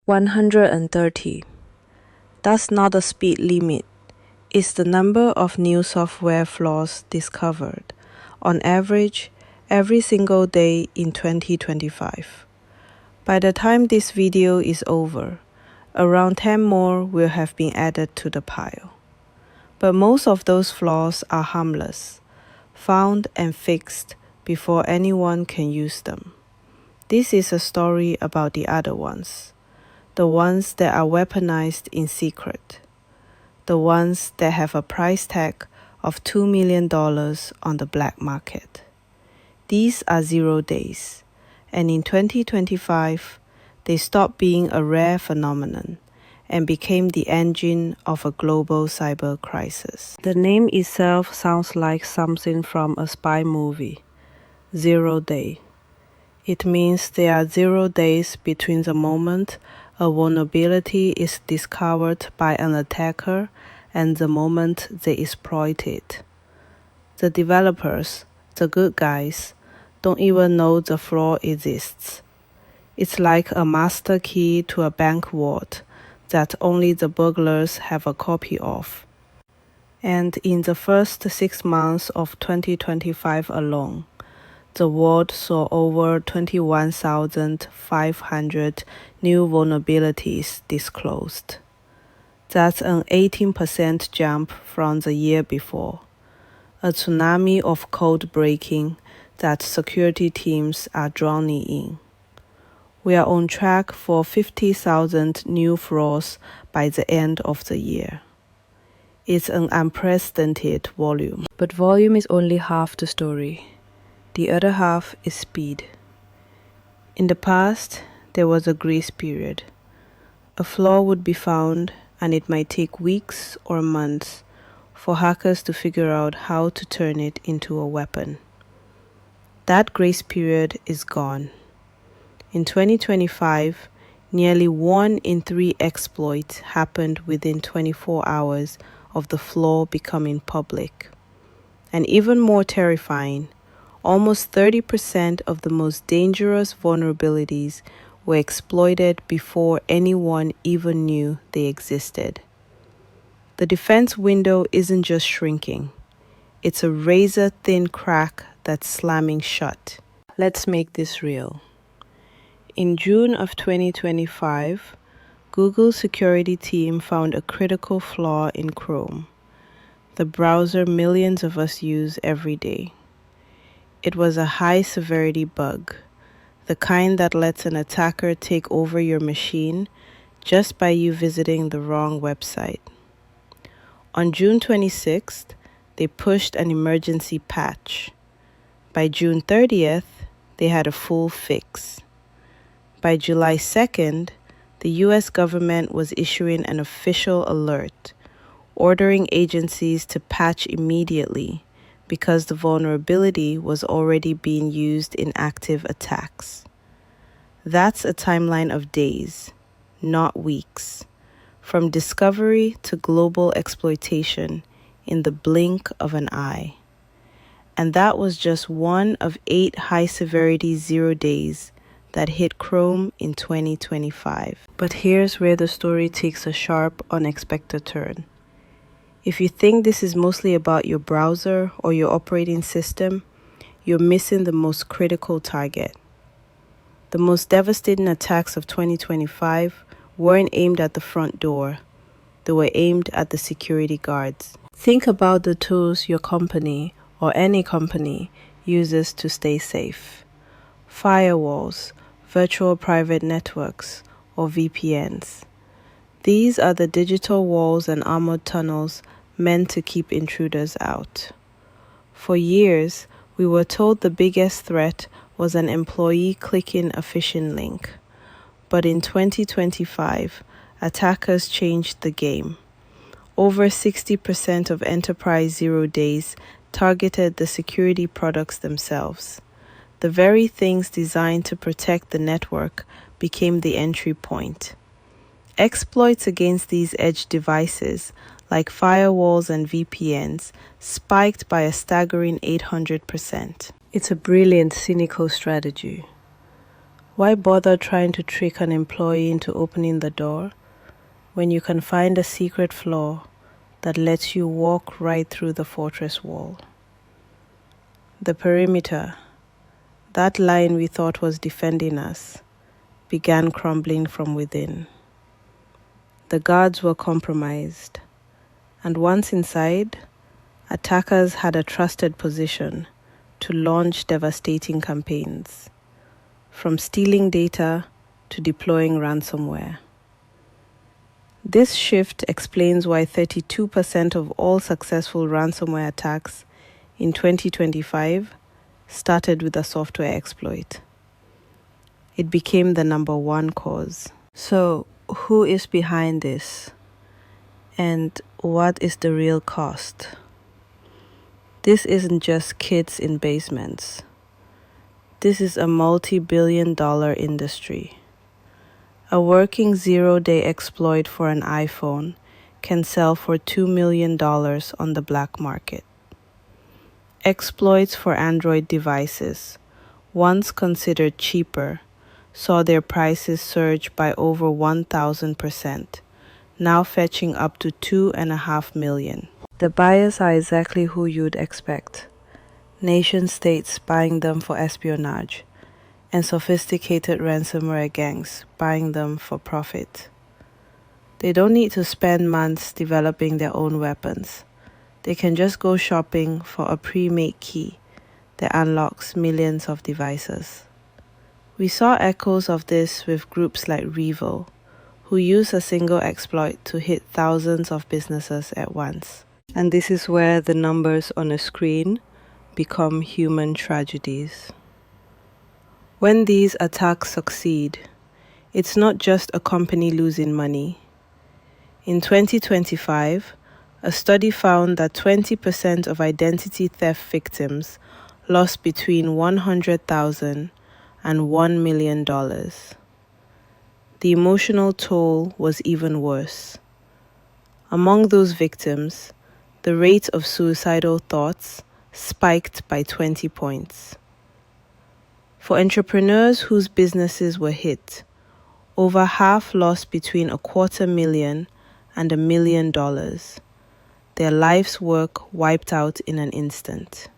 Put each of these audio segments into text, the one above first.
130. That's not the speed limit. It's the number of new software flaws discovered, on average, every single day in 2025. By the time this video is over, around 10 more will have been added to the pile. But most of those flaws are harmless, found and fixed before anyone can use them. This is a story about the other ones, the ones that are weaponized in secret, the ones that have a price tag of $2 million on the black market. These are 0 days, and in 2025, they stopped being a rare phenomenon and became the engine of a global cyber crisis. The name itself sounds like something from a spy movie, 0 day. It means there are 0 days between the moment a vulnerability is discovered by an attacker and the moment they exploit it. The developers, the good guys, don't even know the flaw exists. It's like a master key to a bank vault that only the burglars have a copy of. And in the first 6 months of 2025 alone, the world saw over 21,500 new vulnerabilities disclosed. That's an 18% jump from the year before, a tsunami of code breaking that security teams are drowning in. We are on track for 50,000 new flaws by the end of the year. It's an unprecedented volume. But volume is only half the story. The other half is speed. In the past, there was a grace period. A flaw would be found, and it might take weeks or months for hackers to figure out how to turn it into a weapon. That grace period is gone. In 2025, nearly 1 in 3 exploits happened within 24 hours of the flaw becoming public. And even more terrifying, almost 30% of the most dangerous vulnerabilities were exploited before anyone even knew they existed. The defense window isn't just shrinking. It's a razor-thin crack that's slamming shut. Let's make this real. In June of 2025, Google's security team found a critical flaw in Chrome, the browser millions of us use every day. It was a high-severity bug, the kind that lets an attacker take over your machine just by you visiting the wrong website. On June 26th, they pushed an emergency patch. By June 30th, they had a full fix. By July 2nd, the US government was issuing an official alert, ordering agencies to patch immediately because the vulnerability was already being used in active attacks. That's a timeline of days, not weeks, from discovery to global exploitation in the blink of an eye. And that was just one of 8 high-severity 0 days that hit Chrome in 2025. But here's where the story takes a sharp, unexpected turn. If you think this is mostly about your browser or your operating system, you're missing the most critical target. The most devastating attacks of 2025 weren't aimed at the front door. They were aimed at the security guards. Think about the tools your company or any company uses to stay safe. Firewalls, virtual private networks, or VPNs. These are the digital walls and armored tunnels meant to keep intruders out. For years, we were told the biggest threat was an employee clicking a phishing link. But in 2025, attackers changed the game. Over 60% of enterprise 0 days targeted the security products themselves. The very things designed to protect the network became the entry point. Exploits against these edge devices, like firewalls and VPNs, spiked by a staggering 800%. It's a brilliant, cynical strategy. Why bother trying to trick an employee into opening the door when you can find a secret floor that lets you walk right through the fortress wall? The perimeter, that line we thought was defending us, began crumbling from within. The guards were compromised, and once inside, attackers had a trusted position to launch devastating campaigns, from stealing data to deploying ransomware. This shift explains why 32% of all successful ransomware attacks in 2025 started with a software exploit. It became the number one cause. So, who is behind this? And what is the real cost? This isn't just kids in basements. This is a multi-billion-dollar industry. A working zero-day exploit for an iPhone can sell for $2 million on the black market. Exploits for Android devices, once considered cheaper, saw their prices surge by over 1,000%, now fetching up to $2.5 million. The buyers are exactly who you'd expect. Nation-states buying them for espionage, and sophisticated ransomware gangs buying them for profit. They don't need to spend months developing their own weapons. They can just go shopping for a pre-made key that unlocks millions of devices. We saw echoes of this with groups like Revo, who use a single exploit to hit thousands of businesses at once. And this is where the numbers on a screen become human tragedies. When these attacks succeed, it's not just a company losing money. In 2025, a study found that 20% of identity theft victims lost between $100,000 and $1 million. The emotional toll was even worse. Among those victims, the rate of suicidal thoughts spiked by 20 points. For entrepreneurs whose businesses were hit, over half lost between $250,000 and $1 million. Their life's work wiped out in an instant.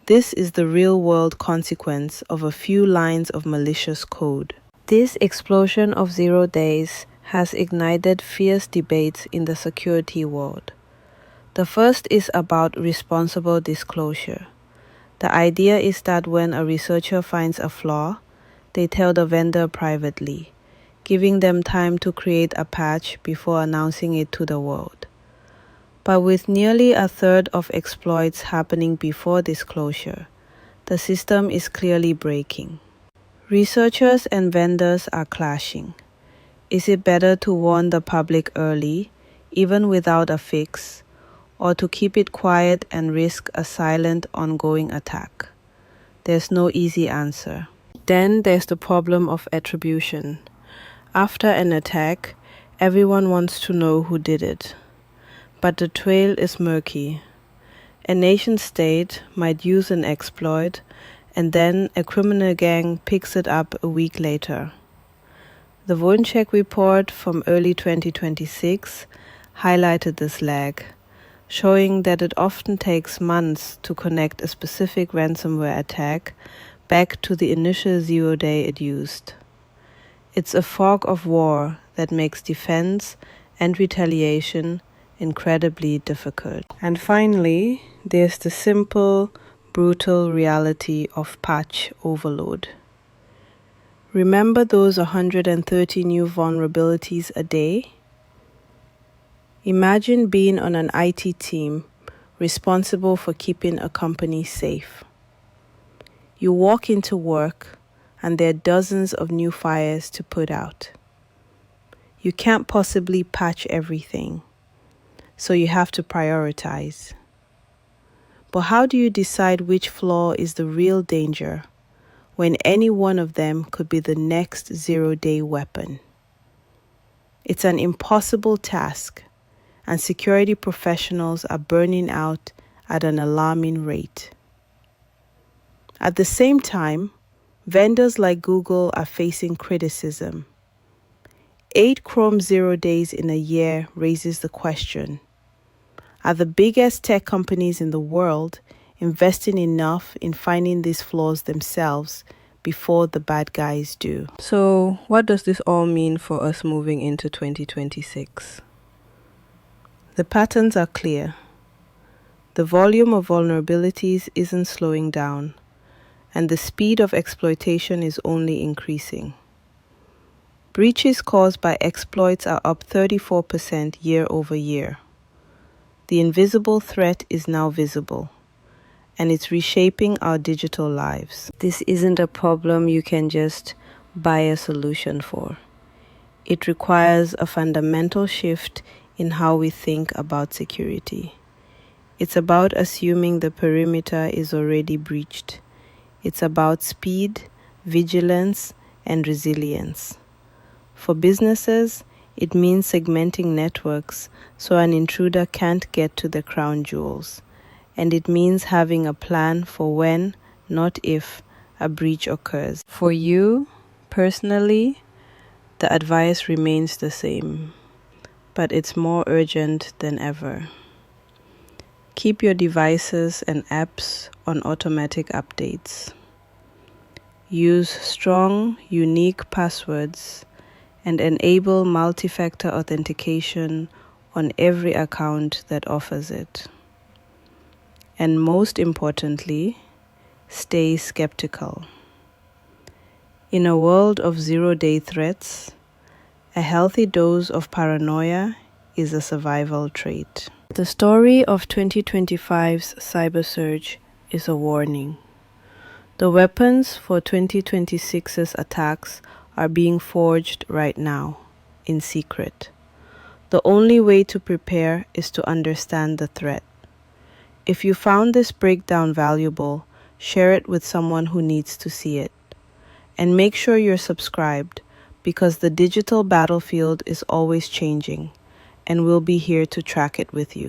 This is the real-world consequence of a few lines of malicious code. This explosion of 0 days has ignited fierce debates in the security world. The first is about responsible disclosure. The idea is that when a researcher finds a flaw, they tell the vendor privately, giving them time to create a patch before announcing it to the world. But with nearly a third of exploits happening before disclosure, the system is clearly breaking. Researchers and vendors are clashing. Is it better to warn the public early, even without a fix, or to keep it quiet and risk a silent, ongoing attack? There's no easy answer. Then there's the problem of attribution. After an attack, everyone wants to know who did it. But the trail is murky. A nation-state might use an exploit, and then a criminal gang picks it up a week later. The Wohncheck report from early 2026 highlighted this lag, showing that it often takes months to connect a specific ransomware attack back to the initial 0 day it used. It's a fog of war that makes defense and retaliation incredibly difficult. And finally, there's the simple, brutal reality of patch overload. Remember those 130 new vulnerabilities a day? Imagine being on an IT team responsible for keeping a company safe. You walk into work and there are dozens of new fires to put out. You can't possibly patch everything, so you have to prioritize. But how do you decide which flaw is the real danger when any one of them could be the next 0 day weapon? It's an impossible task, and security professionals are burning out at an alarming rate. At the same time, Vendors like Google are facing criticism. 8 Chrome 0 days in a year raises the question: are the biggest tech companies in the world investing enough in finding these flaws themselves before the bad guys do? So, what does this all mean for us moving into 2026? The patterns are clear. The volume of vulnerabilities isn't slowing down, and the speed of exploitation is only increasing. Breaches caused by exploits are up 34% year over year. The invisible threat is now visible, and it's reshaping our digital lives. This isn't a problem you can just buy a solution for. It requires a fundamental shift in how we think about security. It's about assuming the perimeter is already breached. It's about speed, vigilance, and resilience. For businesses, it means segmenting networks so an intruder can't get to the crown jewels. And it means having a plan for when, not if, a breach occurs. For you, personally, the advice remains the same, but it's more urgent than ever. Keep your devices and apps on automatic updates. Use strong, unique passwords and enable multi-factor authentication on every account that offers it. And most importantly, stay skeptical. In a world of zero-day threats, a healthy dose of paranoia is a survival trait. The story of 2025's cyber surge is a warning. The weapons for 2026's attacks are being forged right now, in secret. The only way to prepare is to understand the threat. If you found this breakdown valuable, share it with someone who needs to see it. And make sure you're subscribed, because the digital battlefield is always changing, and we'll be here to track it with you.